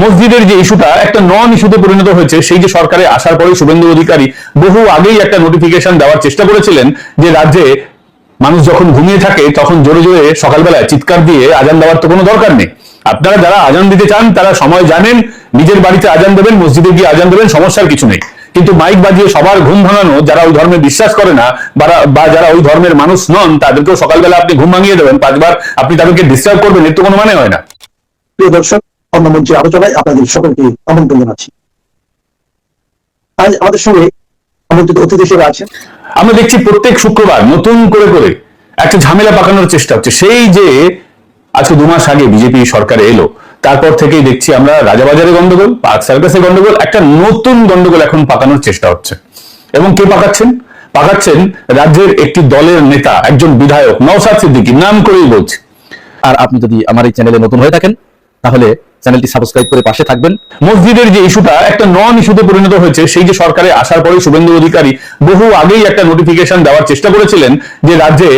মসজিদের যে ইস্যুটা একটা নন ইস্যুতে পরিণত হয়েছে, সেই যে সরকারে আসার পরে শুভেন্দু অধিকারী বহু আগেই একটা নোটিফিকেশন দেওয়ার চেষ্টা করেছিলেন যে রাজ্যে মানুষ যখন ঘুমিয়ে থাকে তখন জোরে জোরে সকালবেলায় চিৎকার দিয়ে আজান দেওয়ার তো কোনো দরকার নেই। আপনারা যারা আজান দিতে চান তারা সময় জানেন, নিজের বাড়িতে আজান দেবেন, মসজিদে গিয়ে আজান দেবেন, সমস্যার কিছু নেই। কিন্তু মাইক বাজিয়ে সবার ঘুম ভাঙানো, যারা ওই ধর্মে বিশ্বাস করে না বা যারা ওই ধর্মের মানুষ নন, তাদেরকেও সকালবেলা আপনি ঘুম ভাঙিয়ে দেবেন, 5 বার আপনি তাদেরকে ডিস্টার্ব করবেন, এর তো কোনো মানে হয় না। প্রিয় দর্শক, অন্য মঞ্চে আলোচনায় আপনাদের সকলকে আমন্ত্রণ জানাচ্ছি। আজ আমাদের সঙ্গে আমন্ত্রিত অতিথি হিসেবে আছেন। আমরা দেখছি প্রত্যেক শুক্রবার নতুন করে করে একটা ঝামেলা পাকানোর চেষ্টা হচ্ছে। সেই যে আজকে 2 মাস আগে বিজেপি সরকারে এলো, তারপর থেকেই দেখছি আমরা রাজাবাজারে গন্ডগোল, পার্ক সার্কাসে গন্ডগোল, একটা নতুন গন্ডগোল এখন পাকানোর চেষ্টা হচ্ছে। এবং কে পাকাচ্ছেন? পাকাচ্ছেন রাজ্যের একটি দলের নেতা, একজন বিধায়ক নওশাদ সিদ্দিকী, নাম করেই বলছে। আর আপনি যদি আমার এই চ্যানেলে নতুন হয়ে থাকেন তাহলে চ্যানেলটি সাবস্ক্রাইব করে পাশে থাকবেন। মসজিদের যে ইস্যুটা একটা নন ইস্যুতে পরিণত হয়েছে, সেই যে সরকারে আসার পরে শুভেন্দু অধিকারী বহু আগেই একটা নোটিফিকেশন দেওয়ার চেষ্টা করেছিলেন যে রাজ্যে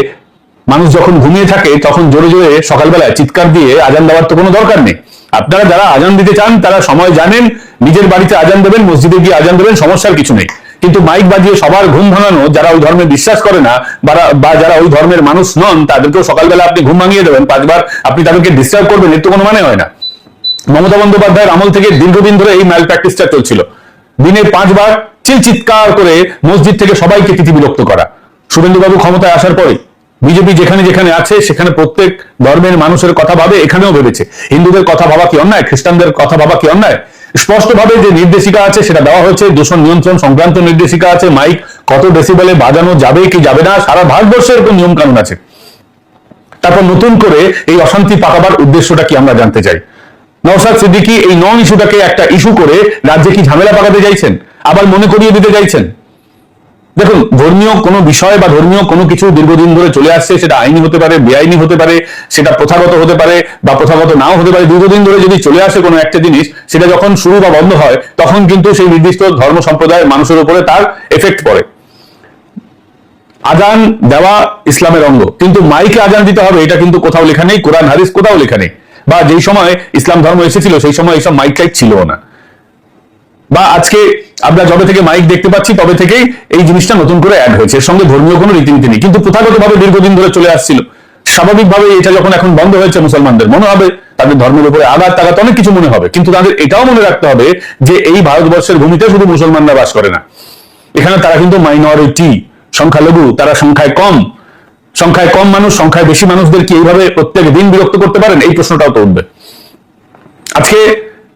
মানুষ যখন ঘুমিয়ে থাকে তখন জোরে জোরে সকালবেলায় চিৎকার দিয়ে আজান দেওয়ার তো কোনো দরকার নেই। আপনারা যারা আজান দিতে চান তারা সময় জানেন, নিজের বাড়িতে আজান দেবেন, মসজিদে গিয়ে আজান দেবেন, সমস্যার কিছু নেই। কিন্তু মাইক বাজিয়ে সবার ঘুম ভাঙানো, যারা ওই ধর্মে বিশ্বাস করে না বা যারা ওই ধর্মের মানুষ নন, তাদেরকেও সকালবেলা আপনি ঘুম ভাঙিয়ে দেবেন, 5 বার আপনি তাদেরকে ডিস্টার্ব করবেন, এর তো কোনো মানে হয় না। মমতা বন্দ্যোপাধ্যায়ের আমল থেকে দীর্ঘদিন ধরে এই ম্যাল প্র্যাকটিসটা চলছিল। দিনে 5 বার চিৎকার করে মসজিদ থেকে সবাইকে তিতিবিরক্ত করা। শুভেন্দুবাবু ক্ষমতায় আসার পরে বিজেপি যেখানে যেখানে আছে সেখানে প্রত্যেক ধর্মের মানুষের কথা ভাবে, এখানেও ভেবেছে। হিন্দুদের কথা ভাবা কি অন্যায়? খ্রিস্টানদের কথা ভাবা কি অন্যায়? স্পষ্টভাবে যে নির্দেশিকা আছে সেটা দেওয়া হয়েছে, দূষণ নিয়ন্ত্রণ সংক্রান্ত নির্দেশিকা আছে, মাইক কত ডেসিবেলে বাজানো যাবে কি যাবে না, সারা ভারতবর্ষের এরকম নিয়ম কানুন আছে। তারপর নতুন করে এই অশান্তি পাকাবার উদ্দেশ্যটা কি আমরা জানতে চাই। নওশাদ সিদ্দিকী এই নন ইস্যুটাকে একটা ইস্যু করে রাজ্যে কি ঝামেলা পাকাতে চাইছেন, আবার মনে করিয়ে দিতে চাইছেন। দেখুন, ধর্মীয় কোনো বিষয় বা ধর্মীয় কোনো কিছু দীর্ঘদিন ধরে চলে আসছে, সেটা আইনি হতে পারে, বেআইনি হতে পারে, সেটা প্রথাগত হতে পারে বা প্রথাগত নাও হতে পারে। দীর্ঘদিন ধরে যদি চলে আসে কোনো একটা জিনিস, সেটা যখন শুরু বা বন্ধ হয় তখন কিন্তু সেই নির্দিষ্ট ধর্ম সম্প্রদায়ের মানুষের উপরে তার এফেক্ট পড়ে। আজান দেওয়া ইসলামের অঙ্গ, কিন্তু মাইকে আজান দিতে হবে এটা কিন্তু কোথাও লেখা নেই, কোরআন হাদিস কোথাও লেখা নেই। বা যেই সময় ইসলাম ধর্ম এসেছিল সেই সময় এইসব মাইক টাইক ছিল না। বা আজকে আমরা যবে থেকে মাইক দেখতে পাচ্ছি তবে থেকেই এই জিনিসটা নতুন করে অ্যাড হয়েছে, এর সঙ্গে ধর্মীয় কোনো রীতিনীতি নেই, কিন্তু প্রথাগতভাবে দীর্ঘদিন ধরে চলে আসছিল। স্বাভাবিকভাবে এটা যখন এখন বন্ধ হয়েছে, মুসলমানদের মনে হবে তাদের ধর্মের উপরে আঘাত টাঘাত অনেক কিছু মনে হবে, কিন্তু তাদের এটাও মনে রাখতে হবে যে এই ভারতবর্ষের ভূমিতে শুধু মুসলমানরা বাস করে না, এখানে তারা কিন্তু মাইনরিটি, সংখ্যালঘু, তারা সংখ্যায় কম মানুষ, সংখ্যায় বেশি মানুষদের কি এইভাবে প্রত্যেক দিন বিরক্ত করতে পারেন? এই প্রশ্নটাও তো উঠবে। আজকে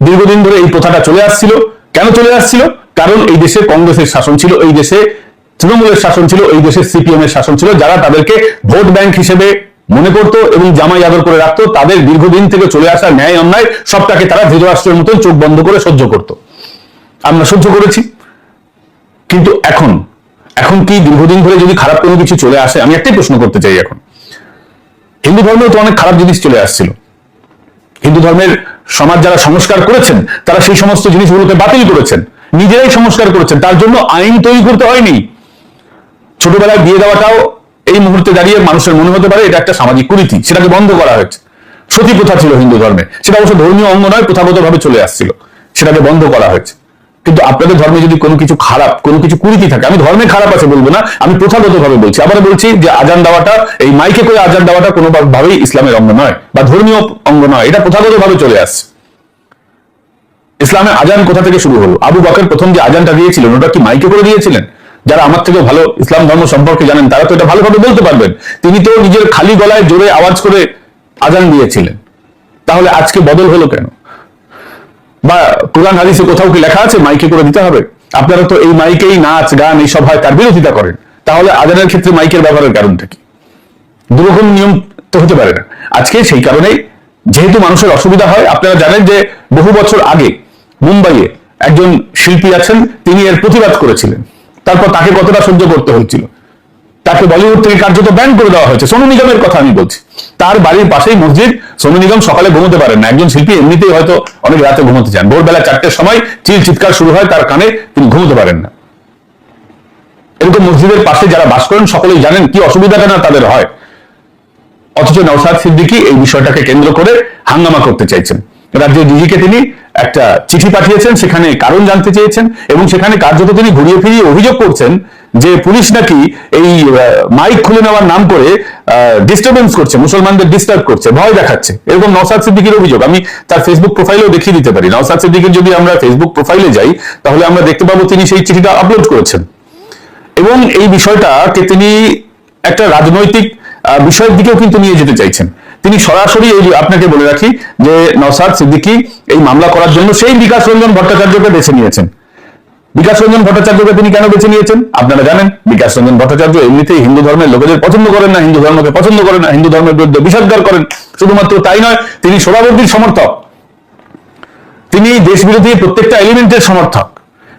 দীর্ঘদিন ধরে এই প্রথাটা চলে আসছিল। কেন চলে আসছিল? কারণ এই দেশে কংগ্রেসের শাসন ছিল, এই দেশে তৃণমূলের শাসন ছিল, এই দেশে সিপিএম এর শাসন ছিল, যারা তাদেরকে ভোট ব্যাংক হিসেবে মনে করতো এবং জামাই আদর করে রাখতো। তাদের দীর্ঘদিন থেকে চলে আসা ন্যায় অন্যায় সবটাকে তারা ধৃতরাষ্ট্রের মতন চোখ বন্ধ করে সহ্য করত। আমরা সহ্য করেছি। কিন্তু এখন কি দীর্ঘদিন ধরে যদি খারাপ কোনো কিছু চলে আসে, আমি একটাই প্রশ্ন করতে চাই, এখন হিন্দু ধর্মেও তো অনেক খারাপ জিনিস চলে আসছিল। হিন্দু ধর্মের সমাজ যারা সংস্কার করেছেন তারা সেই সমস্ত জিনিসগুলোকে বাতিল করেছেন, নিজেরাই সংস্কার করেছেন, তার জন্য আইন তৈরি করতে হয়নি। ছোটবেলায় বিয়ে দেওয়াটাও এই মুহূর্তে দাঁড়িয়ে মানুষের মনে হতে পারে এটা একটা সামাজিক কুরীতি, সেটাকে বন্ধ করা হয়েছে। সতী প্রথা ছিল হিন্দু ধর্মে, সেটা অবশ্য ধর্মীয় অঙ্গ নয়, প্রথাগতভাবে চলে আসছিল, সেটাকে বন্ধ করা হয়েছে। কিন্তু আপনাদের ধর্মে যদি কোনো কিছু খারাপ, কোনো কিছু কুরীতি থাকে, আমি ধর্মে খারাপ আছে বলবো না, আমি প্রথাগতভাবে বলছি। আবার বলছি যে আজান দেওয়াটা, এই মাইকে করে আজান দেওয়াটা কোনোভাবেই ইসলামের অঙ্গ নয় বা ধর্মীয় অঙ্গ নয়, এটা প্রথাগতভাবে চলে আসছে। ইসলামে আজান কোথা থেকে শুরু হলো? আবু বকর প্রথম যে আজানটা দিয়েছিলেন ওটা কি মাইকে করে দিয়েছিলেন? যারা আমার থেকে ভালো ইসলাম ধর্ম সম্পর্কে জানেন তারা তো এটা ভালোভাবে বলতে পারবেন। তিনি তো নিজের খালি গলায় জোরে আওয়াজ করে আজান দিয়েছিলেন। তাহলে আজকে বদল হলো কেন? বা কোরআন হাদিসে কোথাও কি লেখা আছে মাইকে করে দিতে হবে? আপনারা তো এই মাইকেই নাচ গান এইসব হয় তার বিরোধিতা করেন, তাহলে আজানের ক্ষেত্রে মাইকের ব্যবহারের কারণটা কি? দুরকম নিয়ম তো হতে পারে না। আজকে সেই কারণেই যেহেতু মানুষের অসুবিধা হয়, আপনারা জানেন যে বহু বছর আগে মুম্বাইয়ে একজন শিল্পী আছেন, তিনি এর প্রতিবাদ করেছিলেন। তারপর তাকে কতটা সহ্য করতে হয়েছিল, তাকে বলিউড থেকে কার্যত ব্যান করে দেওয়া হয়েছে। সোনু নিগমের কথা আমি বলছি, তার বাড়ির পাশেই মসজিদ। সোনু নিগম সকালে ঘুমোতে পারেন না, একজন শিল্পী এমনিতেই হয়তো অনেক রাতে ঘুমোতে চান, ভোরবেলা 4টের সময় চিৎকার শুরু হয় তার কানে, তিনি ঘুমোতে পারেন না। এরকম মসজিদের পাশে যারা বাস করেন সকলেই জানেন কি অসুবিধাটা না তাদের হয়। অথচ নওশাদ সিদ্দিকী এই বিষয়টাকে কেন্দ্র করে হাঙ্গামা করতে চাইছেন। রাজ্যের ডিজিকে তিনি একটা চিঠি পাঠিয়েছেন, সেখানে কারণ জানতে চেয়েছেন এবং সেখানে কার্যত তিনি ঘুরিয়ে ফিরিয়ে অভিযোগ করছেন যে পুলিশ নাকি এই মাইক খুলে নেওয়ার নাম করে ডিস্টারবেন্স করছে, মুসলমানদের ডিস্টার্ব করছে, ভয় দেখাচ্ছে, এরকম নওশাদ সিদ্দিকীর অভিযোগ। আমি তার ফেসবুক প্রোফাইলেও দেখিয়ে দিতে পারি। নওশাদ সিদ্দিকীর যদি আমরা ফেসবুক প্রোফাইলে যাই তাহলে আমরা দেখতে পাবো তিনি সেই চিঠিটা আপলোড করেছেন এবং এই বিষয়টাকে তিনি একটা রাজনৈতিক বিষয়ের দিকেও কিন্তু নিয়ে যেতে চাইছেন। তিনি সরাসরি এই আপনাকে বলে রাখি যে নওশাদ সিদ্দিকী এই মামলা করার জন্য সেই বিকাশ রঞ্জন ভট্টাচার্যকে বেছে নিয়েছেন। বিকাশ রঞ্জন ভট্টাচার্যকে তিনি কেন বেছে নিয়েছেন আপনারা জানেন। বিকাশ রঞ্জন ভট্টাচার্য এমনিতেই হিন্দু ধর্মের লোকেদের পছন্দ করেন না, হিন্দু ধর্মকে পছন্দ করেন না, হিন্দু ধর্মের বিরুদ্ধে বিষাদগার করেন। শুধুমাত্র তাই নয়, তিনি সোহরাওয়ার্দীর সমর্থক, তিনি দেশ বিরোধী প্রত্যেকটা এলিমেন্টের সমর্থক।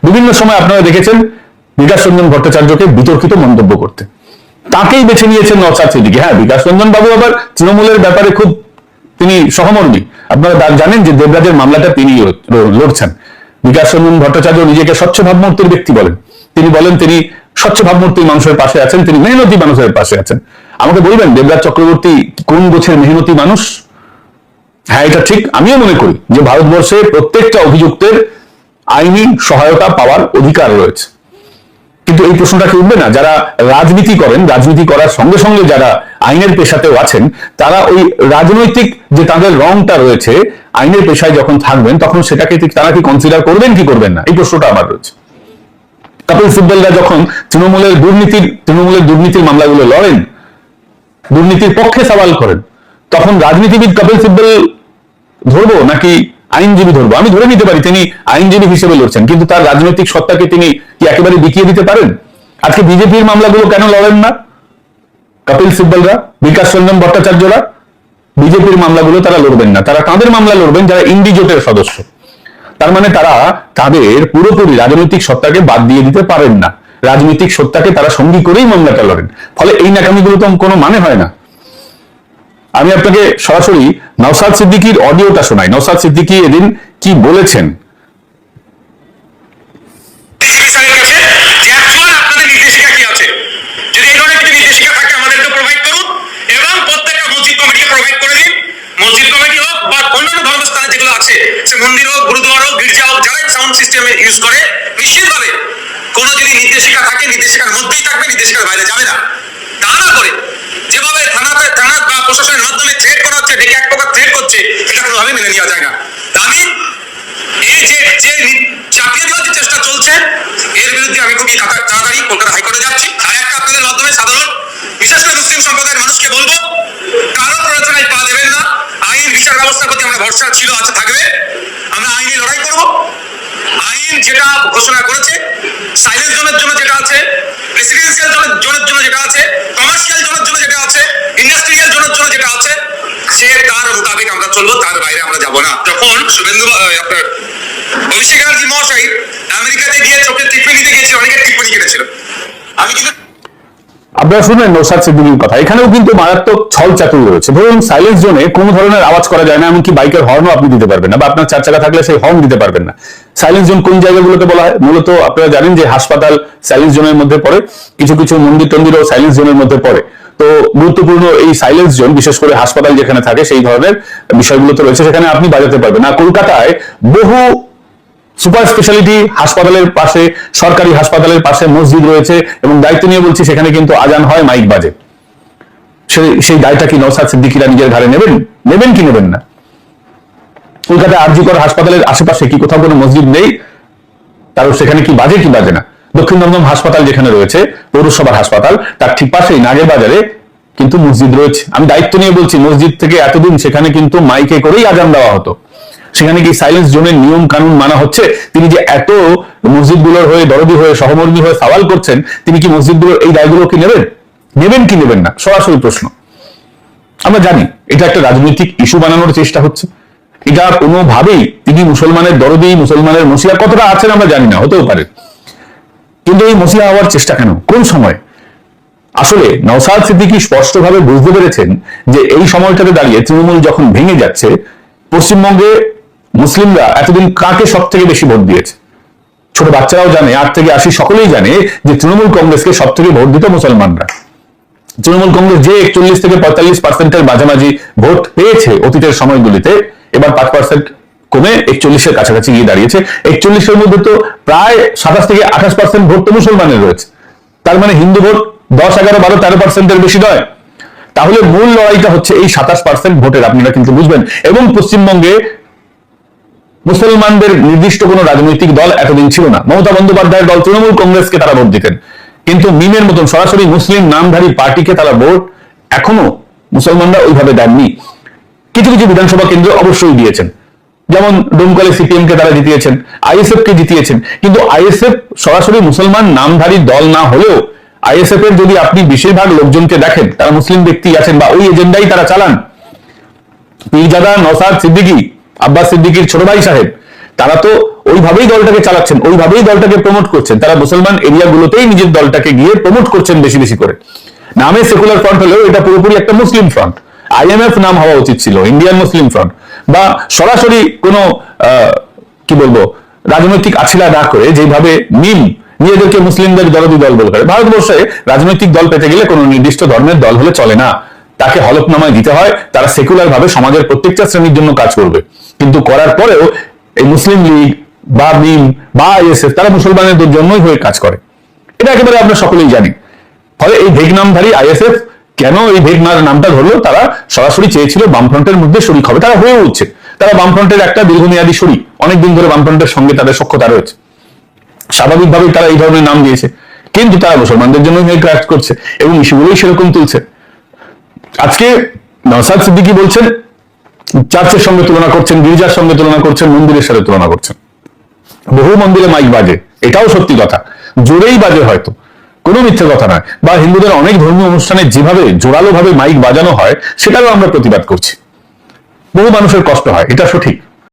বিভিন্ন সময় আপনারা দেখেছেন বিকাশ রঞ্জন ভট্টাচার্যকে বিতর্কিত মন্তব্য করতে, তাকেই বেছে নিয়েছেন নওশাদ সিদ্দিকী। হ্যাঁ, বিকাশ রঞ্জন বাবু আবার তৃণমূলের ব্যাপারে খুব তিনি সহমর্মী। আপনারা জানেন যে দেবরাজের মামলাটা তিনি লড়ছেন। বিকাশ রঞ্জন ভট্টাচার্য নিজেকে স্বচ্ছ ভাবমূর্তির ব্যক্তি বলেন। তিনি বলেন তিনি স্বচ্ছ ভাবমূর্তির মানুষের পাশে আছেন, তিনি মেহনতি মানুষের পাশে আছেন। আমাকে বলবেন দেবরাজ চক্রবর্তী কোন গোছের মেহনতি মানুষ? হ্যাঁ, এটা ঠিক। আমিও মনে করি যে ভারতবর্ষে প্রত্যেকটা অভিযুক্তের আইনি সহায়তা পাওয়ার অধিকার রয়েছে, কিন্তু এই প্রশ্নটা কি উঠবে না যারা রাজনীতি করেন, রাজনীতি করার সঙ্গে সঙ্গে যারা আইনের পেশাতেও আছেন, তারা ওই রাজনৈতিক যে তাদের রংটা রয়েছে আইনের পেশায় যখন থাকবেন তখন সেটাকে তারা কি কনসিডার করবেন কি করবেন না, এই প্রশ্নটা আমার রয়েছে। কপিল সিব্বলরা যখন তৃণমূলের দুর্নীতির মামলাগুলো লড়েন, দুর্নীতির পক্ষে সওয়াল করেন, তখন রাজনীতিবিদ কপিল সিব্বল ধরবো নাকি আইনজীবী ধরবো? আমি ধরে নিতে পারি তিনি আইনজীবী হিসেবে লড়ছেন, কিন্তু তার রাজনৈতিক সত্তাকে তিনি কি একেবারে বিকিয়ে দিতে পারেন? আজকে বিজেপির মামলাগুলো কেন লড়েন না কপিল সিব্বলরা, বিকাশ রঞ্জন ভট্টাচার্যরা? বিজেপির মামলাগুলো তারা লড়বেন না, তারা তাদের মামলা লড়বেন যারা ইন্ডি জোটের সদস্য। তার মানে তারা তাদের পুরোপুরি রাজনৈতিক সত্তাকে বাদ দিয়ে দিতে পারেন না, রাজনৈতিক সত্তাকে তারা সঙ্গী করেই মামলাটা লড়েন। ফলে এই নাকামিগুলো তো কোনো মানে হয় না। আমি আপনাকে সরাসরি নওশাদ সিদ্দিকীর অডিওটা শোনাই। নওশাদ সিদ্দিকী এদিন কি বলেছেন। মন্দির হোক, গুরুদ্বার হোক, গির্জা হোক, যারা সাউন্ড সিস্টেম ইউজ করে নিশ্চিতভাবে কোনো যদি নির্দেশিকা থাকে নির্দেশিকার মধ্যেই থাকবে, নির্দেশিকার বাইরে যাবে না। তা না করে যেভাবে থানা বা প্রশাসনের মাধ্যমে থ্রেট করা হচ্ছে, ডেকে এক প্রকার থ্রেট করছে, এটা কোনোভাবে মেনে নেওয়া যায় না। দাবি এই যে চাপিয়ে দেওয়ার যে চেষ্টা চলছে এর বিরুদ্ধে আমি খুবই তাড়াতাড়ি কলকাতা হাইকোর্টে যাচ্ছি। আর একটা আপনাদের মাধ্যমে সাধারণ বিশেষ করে মুসলিম সম্প্রদায়ের মানুষকে বলবো, কারো প্ররোচনায় পা দেবেন না। আইন বিচার ব্যবস্থার প্রতি আমরা ভরসা ছিল, আছে, থাকবে। আমরা আইনি লড়াই করব। আইন যেটা ঘোষণা করেছে, সাইলেন্স জোনের জন্য যেটা আছে, রেসিডেন্সিয়াল জোনের জন্য যেটা আছে, কমার্শিয়াল জোনের জন্য যেটা আছে, ইন্ডাস্ট্রিয়াল জোনের জন্য যেটা আছে, সে তার মোতাবেক আমরা চলবো, তার বাইরে আমরা যাব না। যখন শুভেন্দু আপনার অভিষেক ব্যানার্জি মহাশয় আমেরিকাতে গিয়ে চোখের টিপ্পনি দিতে গিয়েছিল, অনেকের টিপ্পনি কেটেছিল। আমি কিন্তু আপনারা শুনলেন নওশাদ সিদ্দিকীর কথা। এখানেও কিন্তু মারাত্মক ছল চাতুরি রয়েছে। ধরুন সাইলেন্স জোনে কোনো ধরনের আওয়াজ করা যায় না, এমনকি বাইকের হর্নও আপনি দিতে পারবেন না, বা আপনার চার চাকা থাকলে সেই হর্ন দিতে পারবেন না। সাইলেন্স জোন কোন জায়গাগুলোকে বলা হয়? মূলত আপনারা জানেন যে হাসপাতাল সাইলেন্স জোনের মধ্যে পড়ে, কিছু কিছু মন্দির টন্দিরও সাইলেন্স জোনের মধ্যে পড়ে। তো গুরুত্বপূর্ণ এই সাইলেন্স জোন, বিশেষ করে হাসপাতাল যেখানে থাকে সেই ধরনের বিষয়গুলো তো রয়েছে, সেখানে আপনি বাজাতে পারবেন না। কলকাতায় বহু সুপার স্পেশালিটি হাসপাতালের পাশে, সরকারি হাসপাতালের পাশে মসজিদ রয়েছে এবং দায়িত্ব নিয়ে বলছি সেখানে কিন্তু আজান হয়, মাইক বাজে। সেই দায়টা কি নওশাদ সিদ্দিকীরা নিজের ঘাড়ে নেবেন কি নেবেন না? কলকাতায় আরজিকর হাসপাতালের আশেপাশে কি কোথাও কোনো মসজিদ নেই? তার সেখানে কি বাজে কি বাজে না? দক্ষিণ দমদম হাসপাতাল যেখানে রয়েছে, পৌরসভার হাসপাতাল, তার ঠিক পাশেই নাগের বাজারে কিন্তু মসজিদ রয়েছে। আমি দায়িত্ব নিয়ে বলছি, মসজিদ থেকে এতদিন সেখানে কিন্তু মাইকে করেই আজান দেওয়া হতো। সেখানে কি সাইলেন্স জোনের নিয়ম কানুন মানা হচ্ছে? তিনি যে এত মসজিদগুলোর হয়ে দরদি হয়ে সহমর্মী হয়ে সওয়াল করছেন, তিনি কি মসজিদগুলোর এই দায়গুলো কি নেবেন কি নেবেন না? সরাসরি প্রশ্ন। আমরা জানি এটা একটা রাজনৈতিক ইস্যু বানানোর চেষ্টা হচ্ছে। এটা কোনোভাবেই তিনি মুসলমানের দরদি, মুসলমানের মসিহা কতটা আছেন আমরা জানি না, হতেও পারে, কিন্তু এই মসিহা হওয়ার চেষ্টা কেন, কোন সময়? আসলে নওশাদ সিদ্দিকী স্পষ্টভাবে বুঝতে পেরেছেন যে এই সময়টাতে দাঁড়িয়ে তৃণমূল যখন ভেঙে যাচ্ছে, পশ্চিমবঙ্গে মুসলিমরা এতদিন কাকে সব থেকে বেশি ভোট দিয়েছে? ছোট বাচ্চারাও জানে, 8 থেকে 80 সকলেই জানে যে তৃণমূল কংগ্রেসকে সব থেকে ভোট দিত মুসলমানরা। তৃণমূল কংগ্রেস যে 41 থেকে 45% মাঝামাঝি ভোট পেয়েছে অতীতের সময়গুলিতে, এবার 5% কমে 41-এর কাছাকাছি গিয়ে দাঁড়িয়েছে। 41-এর মধ্যে তো প্রায় 27 থেকে 28% ভোট তো মুসলমানের রয়েছে, তার মানে হিন্দু ভোট 10, 11, 12, 13%-এর বেশি নয়। তাহলে মূল লড়াইটা হচ্ছে এই 27% ভোটের, আপনারা কিন্তু বুঝবেন। এবং পশ্চিমবঙ্গে মুসলমানদের নির্দিষ্ট কোনো রাজনৈতিক দল এতদিন ছিল না। মমতা বন্দ্যোপাধ্যায়ের দল তৃণমূল কংগ্রেসকে তারা ভোট দিতেন, কিন্তু মিমের মতন সরাসরি মুসলিম নামধারী পার্টিকে তারা ভোট এখনো মুসলমানরা ওইভাবে দেননি। কিছু কিছু বিধানসভা কেন্দ্র অবশ্যই দিয়েছেন, যেমন ডোমকলে সিপিএম কে তারা জিতিয়েছেন, আইএসএফ কে জিতিয়েছেন, কিন্তু আইএসএফ সরাসরি মুসলমান নামধারী দল না হলেও আইএসএফ এর যদি আপনি বেশিরভাগ লোকজনকে দেখেন, তারা মুসলিম ব্যক্তি আছেন বা ওই এজেন্ডাই তারা চালান। পীরজাদা নওশাদ সিদ্দিকী, আব্বাস সিদ্দিকীর ছোট ভাই সাহেব, তারা তো ওইভাবেই দলটাকে চালাচ্ছেন, ওইভাবেই দলটাকে প্রমোট করছেন। তারা মুসলমান এরিয়াগুলোতেই নিজের দলটাকে গিয়ে প্রমোট করছেন বেশি বেশি করে। নামে সেকুলার ফ্রন্ট হলেও এটা পুরোপুরি একটা মুসলিম ফ্রন্ট। আইএমএফ নাম হওয়া উচিত ছিল ইন্ডিয়ান মুসলিম ফ্রন্ট, বা সরাসরি কোনো কি বলবো রাজনৈতিক আছিলা না করে যেভাবে মিম নিজেদেরকে মুসলিমদের দলদি দল বলে করে। ভারতবর্ষে রাজনৈতিক দল পেতে গেলে কোনো নির্দিষ্ট ধর্মের দল হলে চলে না, তাকে হলফনামায় দিতে হয়। তারা সেকুলার ভাবে সমাজের প্রত্যেকটা শ্রেণীর জন্য কাজ করবে, কিন্তু করার পরেও এই মুসলিম লীগ বা মিম বা আইএসএফ তারা মুসলমানদের জন্যই হয়ে কাজ করে, এটা একেবারে আমরা সকলেই জানি। ফলে এই ভেগ নামধারী আইএসএফ কেন এই ভেগ নামটা ধরলো? তারা সরাসরি চেয়েছিল বামফ্রন্টের মধ্যে শরিক হবে, তারা হয়ে উঠছে। তারা বামফ্রন্টের একটা দীর্ঘমেয়াদী শরিক, অনেকদিন ধরে বামফ্রন্টের সঙ্গে তাদের সখ্যতা রয়েছে, স্বাভাবিকভাবেই তারা এই ধরনের নাম দিয়েছে। কিন্তু তারা মুসলমানদের জন্য কাজ করছে এবং ইস্যুগুলোই সেরকম তুলছে। আজকে নওশাদ সিদ্দিকী বলছেন চার্চের সঙ্গে তুলনা করছেন, গির্জার সঙ্গে তুলনা করছেন, মন্দিরের সাথে তুলনা করছেন। বহু মন্দিরে মাইক বাজে, এটাও সত্যি কথা, জোরেই বাজে হয়তো, কোনো মিথ্যে কথা নয়। বা হিন্দুদের অনেক ধর্মীয় অনুষ্ঠানে যেভাবে জোরালো ভাবে মাইক বাজানো হয় সেটাও আমরা প্রতিবাদ করছি। বহু মানুষের কষ্ট হয়, এটা সঠিক,